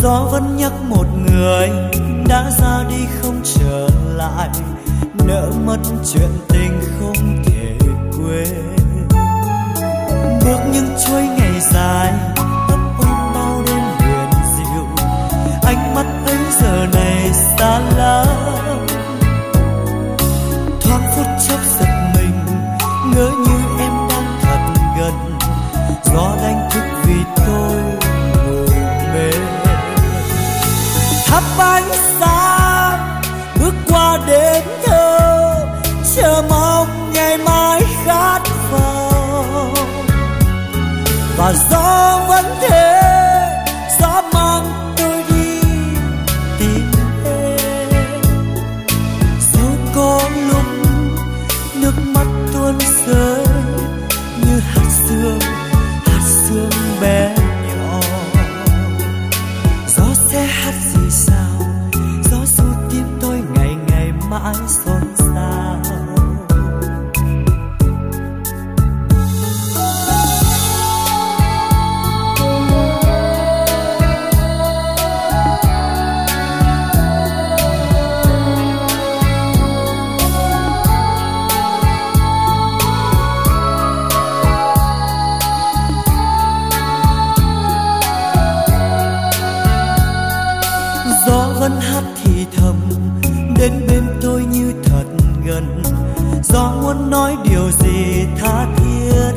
Gió vẫn nhắc một người đã ra đi không trở lại, nỡ mất chuyện tình không thể quên. Bước những chuỗi ngày dài ấp ôm bao đêm huyền diệu, ánh mắt ấy giờ này xa lắm. Thoáng phút chốc giật mình, ngỡ như em đang thật gần, gió đánh thức vì tôi ngủ mê. Thắp ánh sáng bước qua đêm thơ, chờ mong ngày mai khát vọng. Và gió vẫn thế, gió mang tôi đi tìm em. Dẫu có lúc nước mắt tuôn rơi như hạt sương bé nhỏ. Gió sẽ hát gì sao, gió ru tim tôi ngày ngày mãi xôn xao. Gió vẫn hát thì thầm đến bên tôi như thật gần, gió muốn nói điều gì tha thiết.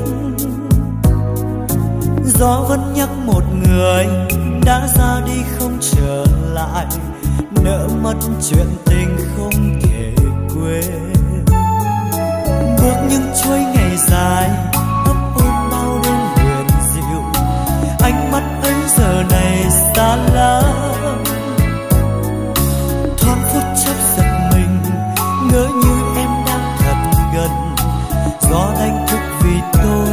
Gió vẫn nhắc một người đã ra đi không trở lại, nỡ mất chuyện tình không thể quên. Bước những chuỗi ngày dài ấp ôm bao đêm huyền diệu, ánh mắt ấy giờ này xa lắm. Thoáng phút chốc giật mình, ngỡ như em đang thật gần, gió đánh thức vì tôi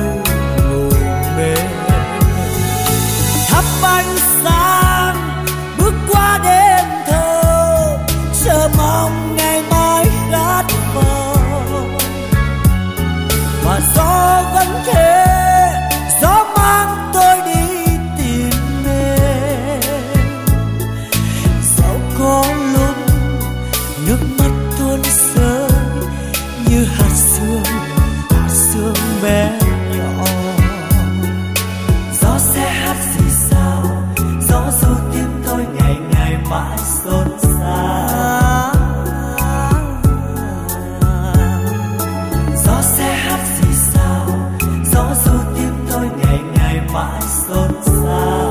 ngủ mê. Thắp ánh sáng bước qua đêm thơ, chờ mong ngày mai khát vọng. Và gió vẫn thế, gió mang tôi đi tìm em. Dẫu có lúc nước mắt tuôn rơi như hạt sương bé nhỏ. Gió sẽ hát gì sao, gió ru tim tôi ngày ngày mãi xôn xao. Gió sẽ hát gì sao, gió ru tim tôi ngày ngày mãi xôn xao.